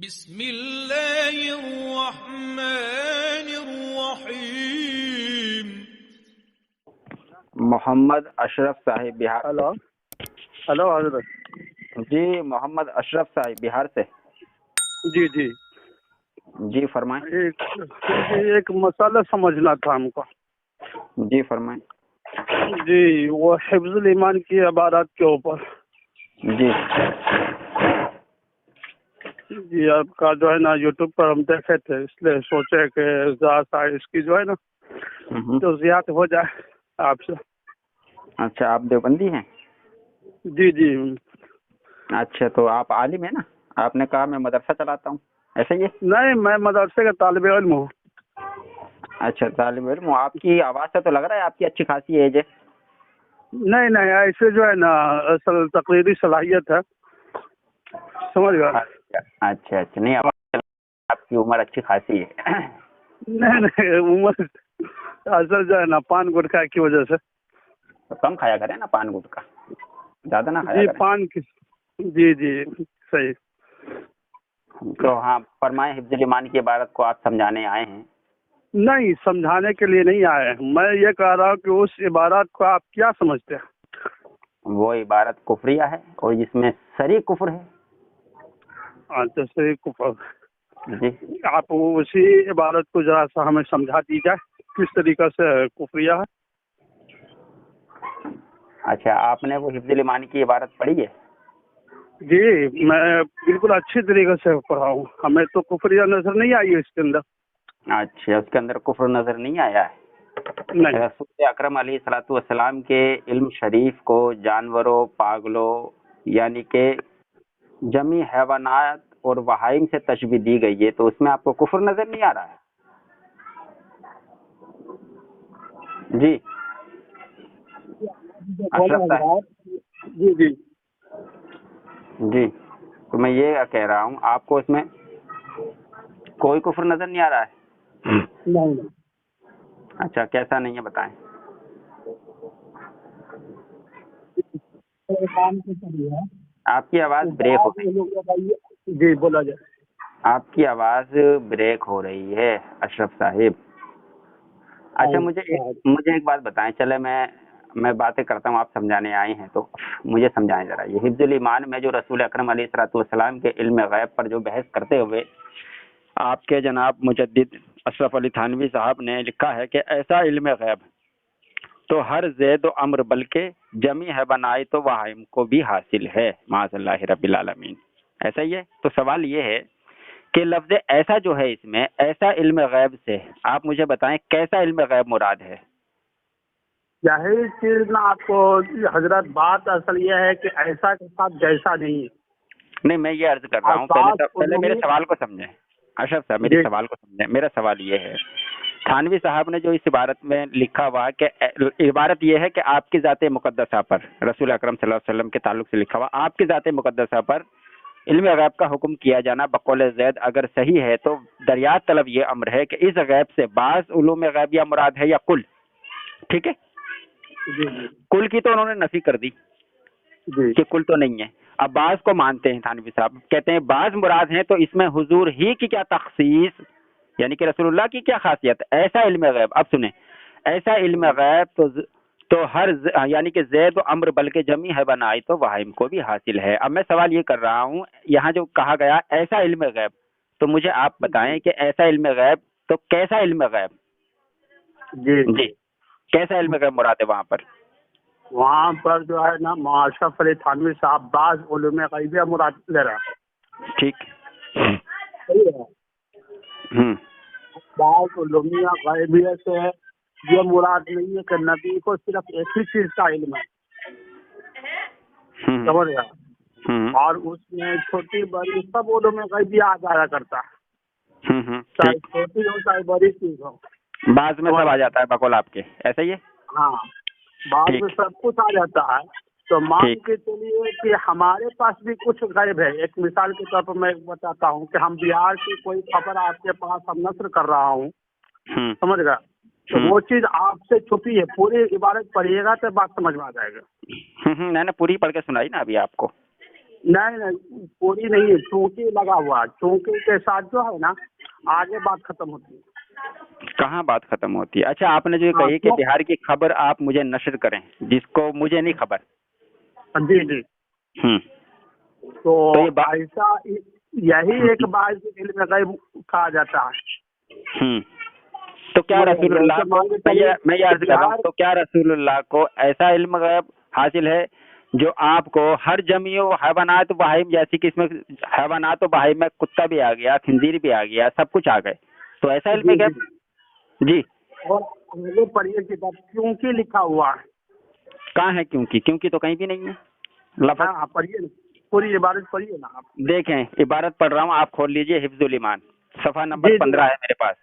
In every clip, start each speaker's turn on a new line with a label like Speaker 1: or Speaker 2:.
Speaker 1: بسم اللہ الرحمن الرحیم۔
Speaker 2: محمد اشرف صاحب بہار
Speaker 3: ہلو ہلو حضرت
Speaker 2: جی محمد اشرف صاحب بہار سے
Speaker 3: جی جی
Speaker 2: جی فرمائیں
Speaker 3: ایک مسئلہ سمجھنا تھا ہم کو
Speaker 2: جی فرمائیں
Speaker 3: جی وہ حفظ الایمان کی عبارات کے اوپر
Speaker 2: جی
Speaker 3: جی آپ کا جو ہے نا یوٹیوب پر ہم دیکھے تھے، اس لیے سوچے کہ ذات اس کی جو ہے نا توضیحات ہو جائے آپ سے۔
Speaker 2: اچھا آپ دیوبندی ہیں؟
Speaker 3: جی جی
Speaker 2: اچھا تو آپ عالم ہیں نا؟ آپ نے کہا میں مدرسہ چلاتا ہوں، ایسا ہی ہے؟
Speaker 3: نہیں، میں مدرسے کا طالب علم ہوں۔
Speaker 2: اچھا طالب علم ہوں۔ آپ کی آواز سے تو لگ رہا ہے آپ کی اچھی خاصی ایج ہے۔
Speaker 3: نہیں نہیں، ایسے جو ہے نا اصل تقریری صلاحیت ہے، سمجھ گئے؟
Speaker 2: اچھا اچھا، نہیں آواز آپ کی عمر اچھی خاصی ہے۔
Speaker 3: نہیں نہیں، عمر اصل جو ہے نا پان گٹکا کی وجہ سے۔
Speaker 2: تو کم کھایا کریں نا پان گٹکا، زیادہ نہ کھایا
Speaker 3: جی
Speaker 2: کریں۔
Speaker 3: پان کی، جی جی صحیح۔
Speaker 2: تو ہاں فرمائیں، حفظ الایمان کی عبارت کو آپ سمجھانے آئے ہیں؟
Speaker 3: نہیں، سمجھانے کے لیے نہیں آئے ہیں، میں یہ کہہ رہا ہوں کہ اس عبارات کو آپ کیا سمجھتے ہیں؟
Speaker 2: وہ عبارت کفریہ ہے اور جس میں صریح کفر ہے۔
Speaker 3: اچھا صحیح کفر۔
Speaker 2: جی
Speaker 3: آپ اسی عبارت کو ذرا سا ہمیں سمجھا دیجیے کس طریقے سے کفریہ ہے۔
Speaker 2: اچھا آپ نے وہ حفظ الایمان کی عبارت پڑھی ہے؟
Speaker 3: جی میں بالکل اچھی طریقے سے پڑھا ہوں، ہمیں تو کفریہ نظر نہیں آئی ہے اس کے اندر۔
Speaker 2: اچھا اس کے اندر کفر نظر نہیں آیا ہے؟
Speaker 3: نہیں۔
Speaker 2: رسول اکرم علیہ الصلوۃ والسلام کے علم شریف کو جانوروں، پاگلوں یعنی کہ جمی حیوانات اور بہائم سے تشبیہ دی گئی ہے، تو اس میں آپ کو کفر نظر نہیں آ رہا ہے؟ جی اشرف صاحب
Speaker 3: جی جی
Speaker 2: جی، تو میں یہ کہہ رہا ہوں آپ کو اس میں کوئی کفر نظر نہیں آ رہا ہے؟
Speaker 3: نہیں۔
Speaker 2: اچھا کیسا نہیں ہے بتائیں۔ آپ کی آواز بریک ہو رہی ہے۔
Speaker 3: جی بولا جائے۔
Speaker 2: آپ کی آواز بریک ہو رہی ہے اشرف صاحب۔ اچھا مجھے ایک بات بتائیں، چلے میں باتیں کرتا ہوں، آپ سمجھانے آئے ہیں تو مجھے سمجھائیں ذرا۔ یہ حفظ الایمان میں جو رسول اکرم علیہ الصلوۃ والسلام کے علم غیب پر جو بحث کرتے ہوئے آپ کے جناب مجدد اشرف علی تھانوی صاحب نے لکھا ہے کہ ایسا علم غیب تو ہر زید و امر بلکہ جمی ہے بنائی تو وہائم کو بھی حاصل ہے معاذ اللہ رب العالمین، ایسا ہی ہے؟ تو سوال یہ ہے کہ لفظ ایسا جو ہے اس میں ایسا علم غیب سے آپ مجھے بتائیں کیسا علم غیب مراد ہے؟
Speaker 3: ظاہر چیز نا آپ کو حضرت، بات اصل یہ ہے کہ ایسا کے ساتھ جیسا نہیں ہے۔
Speaker 2: نہیں میں یہ عرض کر رہا ہوں، پہلے میرے سوال کو سمجھیں اشرف صاحب، میرے سوال کو سمجھیں۔ میرا سوال یہ ہے، تھانوی صاحب نے جو اس عبارت میں لکھا ہوا کہ عبارت یہ ہے کہ آپ کی ذات مقدسہ پر، رسول اکرم صلی اللہ علیہ وسلم کے تعلق سے لکھا ہوا آپ کی ذات مقدسہ پر علم غیب کا حکم کیا جانا بقول زید اگر صحیح ہے تو دریافت طلب یہ امر ہے کہ اس غیب سے بعض علوم غیبیہ مراد ہے یا کل؟ ٹھیک ہے، کل کی تو انہوں نے نفی کر دی کہ کل تو نہیں ہے۔ اب بعض کو مانتے ہیں، تھانوی صاحب کہتے ہیں بعض مراد ہیں، تو اس میں حضور ہی کی کیا تخصیص، یعنی کہ رسول اللہ کی کیا خاصیت؟ ایسا علم غیب، اب سنیں، ایسا علم غیب تو ہر یعنی کہ زید و امر بلکہ جمی ہے بنائی تو وہائم کو بھی حاصل ہے۔ اب میں سوال یہ کر رہا ہوں، یہاں جو کہا گیا ایسا علم غیب، تو مجھے آپ بتائیں کہ ایسا علم غیب تو کیسا علم غیب؟ جی کیسا علم غیب مراد ہے وہاں پر؟
Speaker 3: وہاں پر جو ہے نا اشرف علی تھانوی صاحب بعض علوم غیبیہ مراد لے رہا ہے۔
Speaker 2: ٹھیک،
Speaker 3: بعض علوم غیبیہ سے یہ مراد نہیں ہے کہ نبی کو صرف ایک ہی چیز کا علم ہے، سمجھ گیا؟ اور اس میں چھوٹی بڑی سب علوم غیبیہ آ جایا کرتا ہے، چاہے چھوٹی ہو چاہے بڑی چیز ہو،
Speaker 2: بعض میں سب آ جاتا ہے بقول آپ کے، ایسا ہی ہے؟
Speaker 3: ہاں بعض میں سب کچھ آ جاتا ہے۔ تو مان کے چلیے کہ ہمارے پاس بھی کچھ غیب ہے۔ ایک مثال کے طور پر میں بتاتا ہوں کہ ہم بہار کی کوئی خبر آپ کے پاس ہم نشر کر رہا ہوں، سمجھ گیا؟ تو وہ چیز آپ سے چھپی ہے، پوری عبارت پڑھیے گا تو بات سمجھ میں آ جائے گا۔
Speaker 2: میں نے پوری پڑھ کے سنائی نا ابھی آپ کو۔
Speaker 3: नहीं पूरी नहीं है, चौकी लगा हुआ है, चौकी के साथ जो है ना आगे बात खत्म होती है।
Speaker 2: कहाँ बात खत्म होती है? अच्छा, आपने जो कही कि बिहार की खबर आप मुझे नशर करें, जिसको मुझे नहीं खबर।
Speaker 3: जी जी। तो
Speaker 2: ये
Speaker 3: ऐसा यही एक बात इल्म गैब कहा जाता है।
Speaker 2: तो क्या रसूलुल्लाह को, मैं ये अर्ज कर रहा हूँ, तो क्या रसूलुल्लाह को ऐसा इल्म गैब हासिल है जो आपको हर जमीओ हैवानात बहाइम, जैसी कि इसमें हैवानात बहाइम में कुत्ता भी आ गया, खिंजीर भी आ गया, सब कुछ आ गए, तो ऐसा इल्म गैब? जी।
Speaker 3: और आगे पढ़िए किताब क्योंकि लिखा हुआ है।
Speaker 2: कहाँ है क्योंकि? क्योंकि तो कहीं भी नहीं है लफ्ज़।
Speaker 3: हाँ पढ़िए, पूरी इबारत पढ़िए ना आप।
Speaker 2: देखें, इबारत पढ़ रहा हूँ, आप खोल लीजिए हिफ्जुल ईमान, सफ़ा नंबर 15 है मेरे पास,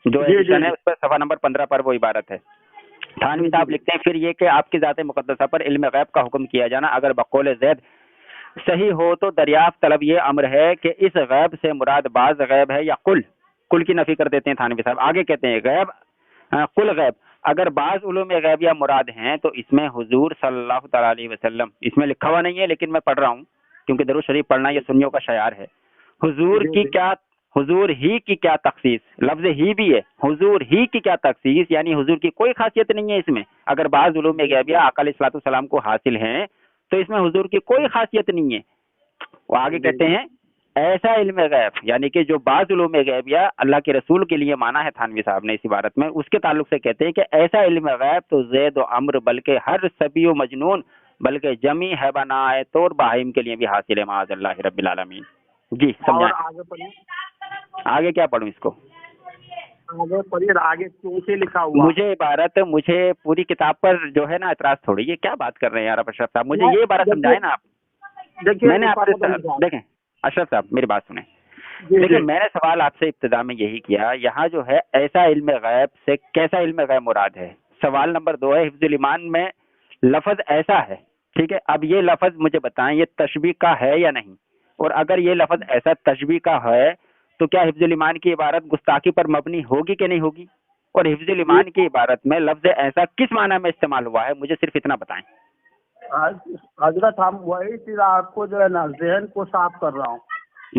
Speaker 2: जो एडिशन है उस पर सफ़ा नंबर 15 पर वो इबारत है। थानवी साहब लिखते हैं, फिर ये कि आपकी ज़ात मुक़द्दसा पर इल्म गैब का हुक्म किया जाना अगर बकौल ज़ैद सही हो तो दरियाफ्त तलब ये अम्र है कि इस गैब से मुराद बाज़ गैब है या कुल की नफ़ी कर देते हैं थानवी साहब। आगे कहते हैं गैब कुल गैब, अगर बाज़ उलूम गैब या मुराद हैं तो इसमें हुजूर सल्लल्लाहु तआला अलैहि वसल्लम, इसमें लिखा हुआ नहीं है लेकिन मैं पढ़ रहा हूँ क्योंकि दरूद शरीफ पढ़ना ये सुन्नियों का शयार है। हुजूर ही की क्या तखसीस, लफ्ज़ ही भी है, हुजूर ही की क्या तखसीस, यानी हुजूर की कोई खासियत नहीं है इसमें। अगर बाज़ उलूम गैबिया आका अलैहिस्सलातु वस्सलाम को हासिल हैं तो इसमें हुजूर की कोई खासियत नहीं है। वो आगे कहते हैं ऐसा इल्म गैब, यानी कि जो बाज़ उलूम गैबिया अल्लाह के रसूल के लिए माना है थानवी साहब ने इस इबारत में, उसके ताल्लुक से कहते हैं कि ऐसा इल्म गैब तो ज़ैद व अम्र बल्कि हर सबी व मजनून बल्कि जमी हैवानात और बहाइम के लिए भी हासिल है माअज़ल्लाह रब्बिल आलमीन। जी समझाएं। आगे क्या पढ़ूं इसको?
Speaker 3: आगे पढ़िए, आगे क्योंकि लिखा हुआ।
Speaker 2: मुझे इबारत, मुझे पूरी किताब पर जो है ना एतराज थोड़ी, ये क्या बात कर रहे हैं यार अशरफ साहब, मुझे ये इबारत समझाए ना आप।
Speaker 3: देखिए
Speaker 2: मैंने आपसे, देखें अशरफ साहब मेरी बात सुने, देखिए मैंने सवाल आपसे इब्तिदा में यही किया, यहाँ जो है ऐसा इल्म गैब से कैसा इल्म गैब मुराद है। सवाल नंबर 2 है हिफ्जुल ईमान में लफ्ज ऐसा है, ठीक है। अब ये लफ्ज मुझे बताएं ये तशबीह का है या नहीं, और अगर ये लफ्ज ऐसा तशबीह का है तो क्या हिफ्जुल ईमान की इबारत गुस्ताखी पर मबनी होगी कि नहीं होगी, और हिफ्जुल ईमान की इबारत में लफ्ज ऐसा किस माना में इस्तेमाल हुआ है, मुझे सिर्फ इतना बताएं।
Speaker 3: हजरत हम वही चीज आपको जो है ना जहन को साफ कर रहा हूँ।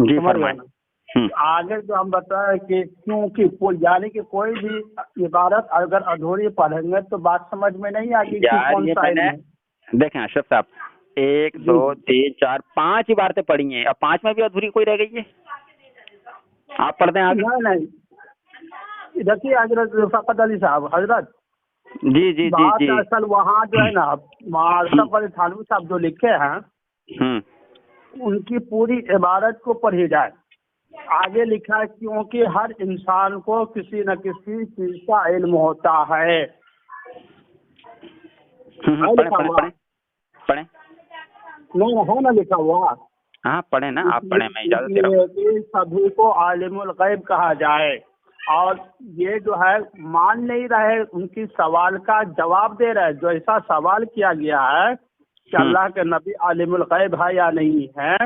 Speaker 2: जी फरमाएं।
Speaker 3: आगे जो हम बताएं कि क्योंकि यानी कि कोई भी इबारत अगर अधूरी पढ़ेंगे तो बात समझ में नहीं आएगी कि कौन सा है।
Speaker 2: देखें अशरफ साहब 1 2 3 4 5 इबारतें पढ़ी हैं, अब 5 में भी अधूरी कोई रह गई है, आप पढ़ते हैं आगे।
Speaker 3: नहीं देखिए हजरत फ़कत अली साहब, हजरत
Speaker 2: जी जी जी जी
Speaker 3: असल वहाँ जो है ना अशरफ अली थानवी साहब जो लिखे हैं उनकी पूरी इबारत को पढ़ी जाए। आगे लिखा है क्योंकि हर इंसान को किसी न किसी चीज का इल्म होता है।
Speaker 2: पढ़े
Speaker 3: नहीं है ना लिखा हुआ?
Speaker 2: हाँ पढ़े ना, आप पढ़े, मैं इजाजत दे रहा हूं।
Speaker 3: सभी को आलिमुल गैब कहा जाए, और ये जो है मान नहीं रहे, उनकी सवाल का जवाब दे रहे। जो ऐसा सवाल किया गया है कि अल्लाह के नबी आलिमुल गैब है या नहीं है,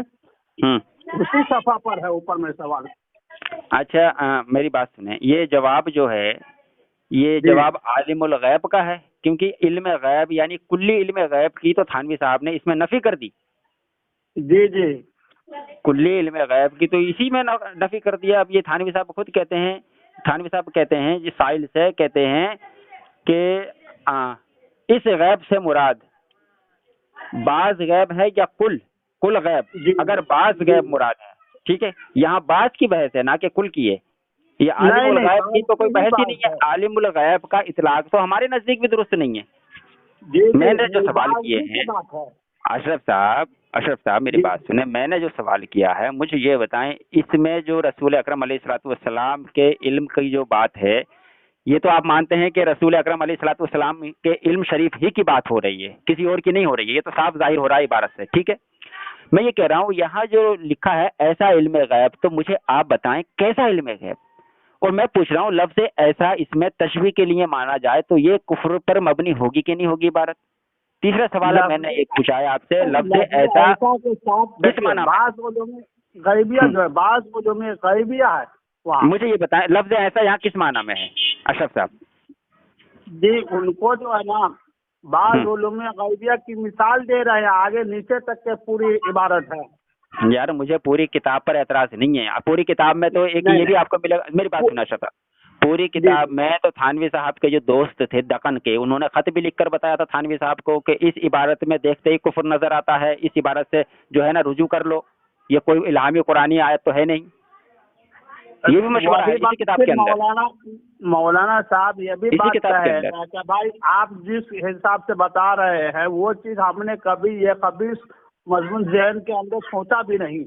Speaker 3: उसी सफा पर है ऊपर में सवाल।
Speaker 2: अच्छा मेरी बात सुने, ये जवाब जो है ये जवाब आलिमुल गैब का है, क्योंकि इल्म गैब यानी कुल्ली इल्म गैब की तो थानवी साहब ने इसमें नफी कर दी।
Speaker 3: जी जी,
Speaker 2: कुल्ली इल्म गैब की तो इसी में नफी कर दिया। अब ये थानवी साहब खुद कहते हैं, थानवी साहब कहते हैं जिस साइल से कहते हैं कि इस गैब से मुराद बाज गैब है या कुल गैब। अगर बाज गैब मुराद है, ठीक है, यहाँ बाज की बहस है ना कि कुल की है, ये आलिमुल गैब की तो कोई बहस ही नहीं है। आलिमुल गैब का इतलाक तो हमारे नजदीक भी दुरुस्त नहीं है। मैंने जो सवाल किए हैं अशरफ साहब मेरी बात सुने, मैंने जो सवाल किया है मुझे ये बताएं, इसमें जो रसूल अकरम अलैहिस्सलातु वस्सलाम के इल्म की जो बात है, ये तो आप मानते हैं कि रसूल अकरम अलैहिस्सलातु वस्सलाम के इल्म शरीफ ही की बात हो रही है, किसी और की नहीं हो रही है, ये तो साफ जाहिर हो रहा है इबारत से, ठीक है। मैं ये कह रहा हूँ यहाँ जो लिखा है ऐसा इल्म गैब, तो मुझे आप बताएं कैसा इल्म गैब। और मैं पूछ रहा हूँ लफ्ज़ ऐसा इसमें तशबीह के लिए माना जाए तो ये कुफ्र पर मबनी होगी कि नहीं होगी इबारत। तीसरा सवाल है मैंने एक पूछा है आपसे, लफ्ज़ ऐसा किस माना
Speaker 3: गैबिया जो है, बाज़ जो में गैबिया है,
Speaker 2: मुझे ये बताएं लफ्ज़ ऐसा यहाँ किस माना में है अशरफ साहब।
Speaker 3: जी उनको जो है ना बाज़ उलूम गैबिया की मिसाल दे रहे हैं, आगे नीचे तक के पूरी इबारत है।
Speaker 2: यार मुझे पूरी किताब पर एतराज नहीं है, पूरी किताब में तो एक ये भी आपको मिलेगा, मेरी बात सुना शता, पूरी किताब में तो थानवी साहब के जो दोस्त थे दक्कन के, उन्होंने खत भी लिखकर बताया था थानवी साहब को कि इस इबारत में देखते ही कुफर नजर आता है, इस इबारत से जो है ना रुजू कर लो, ये कोई इल्हामी कुरानी आयत तो है नहीं। ये भी मशवरा है इसी किताब के अंदर।
Speaker 3: मौलाना साहब ये भी बात है कि भाई आप जिस हिसाब से बता रहे हैं वो चीज हमने कभी ये कभी मजमून ज़हन के अंदर सोचा भी नहीं।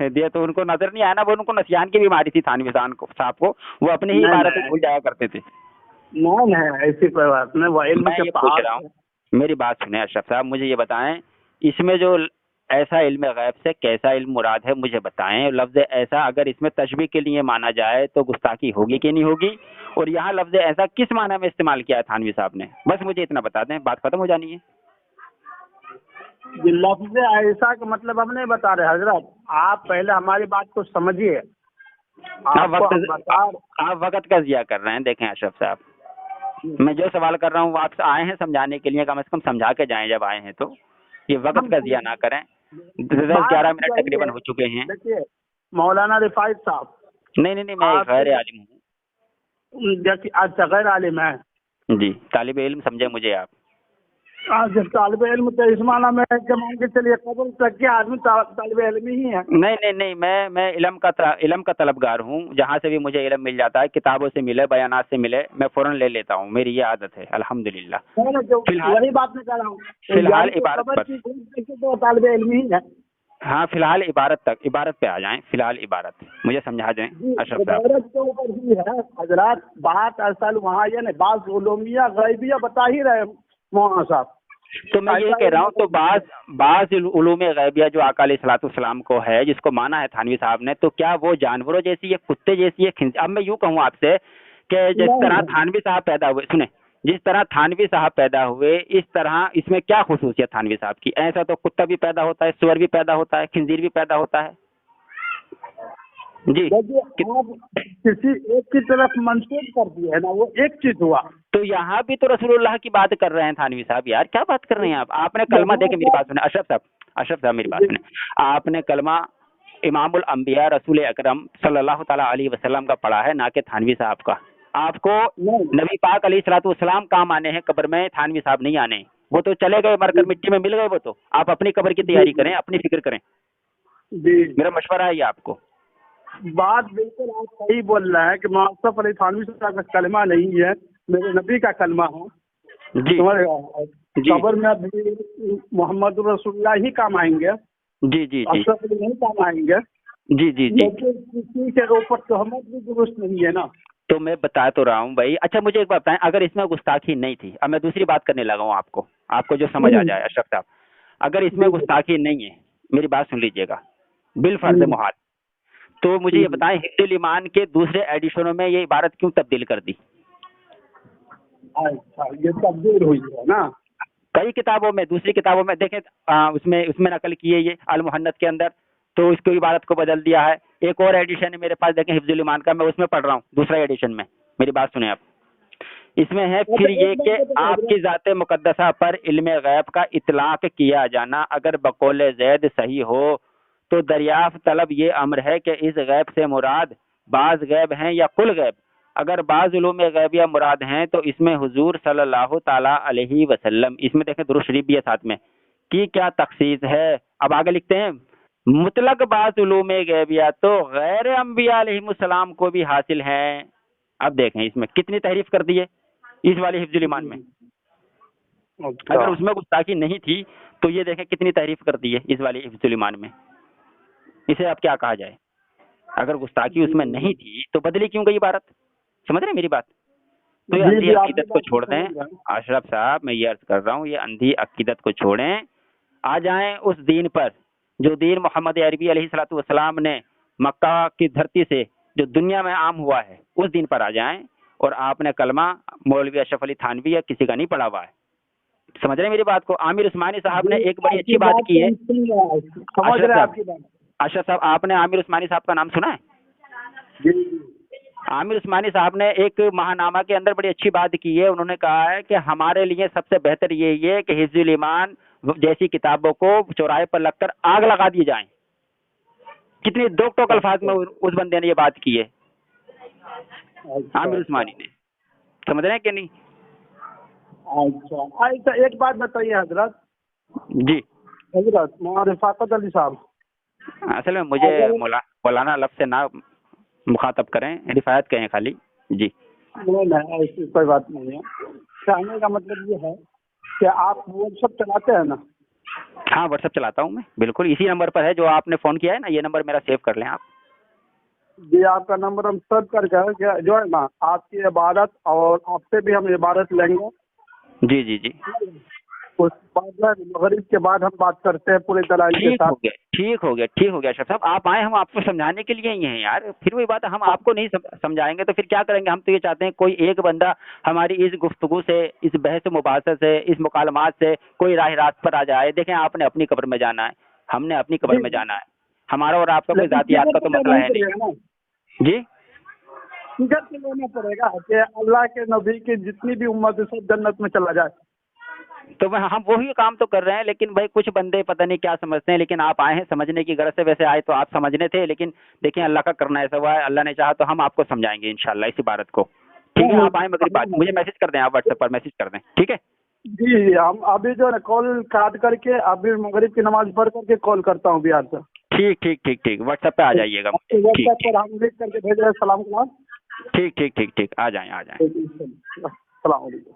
Speaker 2: दिया तो उनको नजर नहीं आया ना, वो उनको नसियान की बीमारी थी थानवी साहब को, वो अपनी ही इबारत भूल जाया करते थे।
Speaker 3: नहीं ऐसी कोई बात नहीं, वो इल्म के
Speaker 2: पूछ रहा हूँ, मेरी बात सुने अशरफ साहब, मुझे ये बताएं इसमें जो ऐसा इल्म गैब से कैसा इल्म मुराद है मुझे बताएं। लफ्ज ऐसा अगर इसमें तशबीह के लिए माना जाए तो गुस्ताखी होगी कि नहीं होगी, और यहाँ लफ्ज ऐसा किस माना में इस्तेमाल किया है थानवी साहब ने, बस मुझे इतना बता दें, बात खत्म हो जानी है।
Speaker 3: लफ्ज ऐसा का मतलब हम नहीं बता रहे हजरत, आप पहले हमारी बात को समझिए।
Speaker 2: आप वक्त का जिया कर रहे हैं। देखें अशरफ साहब, मैं जो सवाल कर रहा हूँ आपसे आए हैं समझाने के लिए, कम से कम समझा के जाएं जब आए हैं, तो ये वक्त का जिया ना करें। 10-11 मिनट तकरीबन हो चुके हैं।
Speaker 3: देखिए मौलाना रिफात साहब,
Speaker 2: नहीं, मैं गैर आलिम हूँ।
Speaker 3: अच्छा गैर आलिम है
Speaker 2: जी, तालिब इल्म समझे मुझे आप।
Speaker 3: जब तालिब इल्म तो इस माना में मान के चलिए कबल तक के आदमी तालिब इल्म ही है।
Speaker 2: नहीं, मैं इल्म का तलबगार हूँ, जहाँ से भी मुझे इल्म मिल जाता है, किताबों से मिले, बयानात से मिले, मैं फौरन ले लेता हूँ, मेरी ये आदत है अल्हम्दुलिल्लाह।
Speaker 3: वही बात मैं कह रहा हूँ,
Speaker 2: फिलहाल इबारत पर
Speaker 3: तो तालिब इल्म ही है।
Speaker 2: हाँ फिलहाल इबारत पे आ जाएं, फिलहाल इबारत मुझे समझा दें अशरफ साहब।
Speaker 3: इबारत के ऊपर ही है हजरात, बात असल वहाँ ये नहीं, बाज़ उलूमिया गैबिया बता ही रहे मौलाना साहब।
Speaker 2: तो मैं ये कह रहा हूँ, तो बाज़ उलूमे गैबिया जो आका अलैहिस्सलाम को है, जिसको माना है थानवी साहब ने, तो क्या वो जानवरों जैसी है, कुत्ते जैसी है? अब मैं यूँ कहूँ आपसे कि जिस तरह थानवी साहब पैदा हुए, सुने, जिस तरह थानवी साहब पैदा हुए इस तरह इसमें क्या खुसूसियत थानवी साहब की? ऐसा तो कुत्ता भी पैदा होता है, सुअर भी पैदा होता है, खिंजीर भी पैदा होता है। जी
Speaker 3: आप किसी एक की तरफ मंसूब कर दिए है ना, वो एक चीज हुआ।
Speaker 2: तो यहाँ भी तो रसूलुल्लाह की बात कर रहे हैं थानवी साहब, यार क्या बात कर रहे हैं आप? आपने कलमा देके मेरी बात सुने अशरफ साहब मेरी बात सुने, आपने कलमा इमामुल अंबिया रसूल अकरम सल्लल्लाहु ताला अलैहि वसल्लम का पढ़ा है, ना कि थानवी साहब का। आपको नबी पाक अलैहिस्सलाम काम आने हैं कब्र में, थानवी साहब नहीं आने, वो तो चले गए, मरकर मिट्टी में मिल गए। वो तो आप अपनी कब्र की तैयारी करें, अपनी फिक्र करें। मेरा मशवरा है ये आपको।
Speaker 3: बात बिल्कुल आप सही बोल रहे हैं कि मौसफ अली थानवी साहब का कलमा नहीं है, मेरे नबी का कलमा है जी। कब्र में भी मोहम्मद रसूलुल्लाह ही काम आएंगे जी, अशरफ अली नहीं काम आएंगे जी। किसी के ऊपर तहमत भी दुरुस्त नहीं है ना।
Speaker 2: तो मैं बता तो रहा हूँ भाई। अच्छा मुझे एक बात बताएं, अगर इसमें गुस्ताखी नहीं थी, अब मैं दूसरी बात करने लगा हूँ आपको जो समझ आ जाए अशरफ साहब, अगर इसमें गुस्ताखी नहीं है, मेरी बात सुन लीजिएगा, बिल फर्ज मुहाल, तो मुझे ये बताएं हिफ्जुल ईमान के दूसरे एडिशनों में ये इबारत क्यों तब्दील कर दी?
Speaker 3: अच्छा ये तब्दील हुई है ना
Speaker 2: कई किताबों में, दूसरी किताबों में देखें, उसमें नकल की है ये अल मुहन्नत के अंदर, तो इसको इबारत को बदल दिया है। एक और एडिशन है मेरे पास, देखें हिफ्जुल ईमान का, मैं उसमें पढ़ रहा हूँ दूसरा एडिशन में, मेरी बात सुने आप। इसमें है फिर ये कि आपकी ज़ाते मुकद्दसा पर इल्म गैब का इतलाक किया जाना अगर बकौल ज़ैद सही हो तो दरियाफ्त तलब ये अम्र है कि इस गैब से मुराद बाज़ गैब हैं या कुल गैब। अगर बाज़ उलूम गैबिया मुराद हैं तो इसमें हुजूर सल्लल्लाहु ताला अलैहि वसल्लम, इसमें देखें दुरूद शरीफ भी है साथ में, की क्या तखसीस है। अब आगे लिखते हैं मुतलक बाज़ उलूम गैबिया तो गैर अंबिया अलैहिमुस्सलाम को भी हासिल हैं। अब देखें इसमें कितनी तहरीफ कर दी है इस वाले हिफ्जुल ईमान में। अगर उसमें गुस्ताखी नहीं थी तो ये देखें कितनी तहरीफ कर दी है इस वाले हिफ्जुल ईमान में। इसे अब क्या कहा जाए? अगर गुस्ताखी उसमें नहीं थी तो बदली क्यों गई इबारत? समझ रहे मेरी बात? तो ये अंधी अकीदत को छोड़ दें अशरफ साहब, मैं ये अर्ज कर रहा हूँ, ये अंधी अकीदत को छोड़ें, आ जाएं उस दीन पर जो दीन मोहम्मद अरबी अलैहिस्सलातु वस्सलाम ने मक्का की धरती से जो दुनिया में आम हुआ है, उस दीन पर आ जाएं। और आपने कलमा मौलवी अशरफ अली थानवी या किसी का नहीं पढ़ा हुआ है। समझ रहे मेरी बात को? आमिर उस्मानी साहब ने एक बड़ी अच्छी बात की है। अशरफ साहब, आपने आमिर उस्मानी साहब का नाम सुना है? عامر عثمانی صاحب نے ایک ماہنامہ کے اندر بڑی اچھی بات کی ہے. انہوں نے کہا ہے کہ ہمارے لیے سب سے بہتر یہی ہے کہ حزب الایمان جیسی کتابوں کو چوراہے پر لگ کر آگ لگا دی جائیں. کتنی دو ٹوک الفاظ میں اس بندے نے یہ بات کی ہے, عامر عثمانی نے. سمجھ رہے ہیں کہ نہیں؟
Speaker 3: اچھا ایک بات بتائیے حضرت.
Speaker 2: جی
Speaker 3: حضرت مولانا رفاقت علی صاحب,
Speaker 2: اصل میں مجھے مولانا لفظ سے نہ مخاطب کریں, رفایت کہیں خالی. جی
Speaker 3: نہیں ایسی کوئی بات نہیں ہے. کہنے کا مطلب یہ ہے کہ آپ واٹس ایپ چلاتے ہیں نا؟
Speaker 2: ہاں واٹس ایپ چلاتا ہوں میں, بالکل. اسی نمبر پر ہے جو آپ نے فون کیا ہے نا, یہ نمبر میرا سیو کر لیں آپ.
Speaker 3: جی آپ کا نمبر ہم سرچ کر کے جو ہے نا آپ کی عبادت اور آپ سے بھی ہم عبادت لیں گے.
Speaker 2: جی جی جی
Speaker 3: اس بعد مغرب کے بعد ہم بات کرتے ہیں پورے دلائل کے ساتھ.
Speaker 2: ٹھیک ہو گیا اشرف صاحب, آپ آئے, ہم آپ کو سمجھانے کے لیے ہی ہیں یار. پھر وہی بات ہے, ہم آپ کو نہیں سمجھائیں گے تو پھر کیا کریں گے؟ ہم تو یہ چاہتے ہیں کوئی ایک بندہ ہماری اس گفتگو سے, اس بحث و مباحثہ سے, اس مکالمات سے کوئی راہ راست پر آ جائے. دیکھیں آپ نے اپنی قبر میں جانا ہے, ہم نے اپنی قبر میں جانا ہے. ہمارا اور آپ کا کوئی ذاتیات کا تو مسئلہ ہے نہیں. جی
Speaker 3: ٹکٹ تو لینا پڑے گا کہ اللہ کے نبی کی جتنی بھی امت ہے سب جنت میں چلا جائے.
Speaker 2: تو ہم وہی کام تو کر رہے ہیں, لیکن بھائی کچھ بندے پتہ نہیں کیا سمجھتے ہیں. لیکن آپ آئے ہیں سمجھنے کی غرض سے, ویسے آئے تو آپ سمجھنے تھے, لیکن دیکھیں اللہ کا کرنا ایسا ہوا ہے, اللہ نے چاہا تو ہم آپ کو سمجھائیں گے انشاءاللہ اس عبارت کو. ٹھیک ہے, آپ آئیں مغرب بعد مجھے میسج کر دیں, آپ واٹس ایپ پر میسج کر دیں. ٹھیک ہے
Speaker 3: جی ہم ابھی جو ہے نا کال کاٹ کر کے ابھی مغرب کی نماز پڑھ کر کے کال کرتا ہوں بہار سے.
Speaker 2: ٹھیک واٹس ایپ پہ آ جائیے گا.
Speaker 3: واٹس ایپ پر ہم لکھ کر کے بھیج رہے ہیں. السلام علیکم.
Speaker 2: ٹھیک آ جائیں.
Speaker 3: السلام علیکم.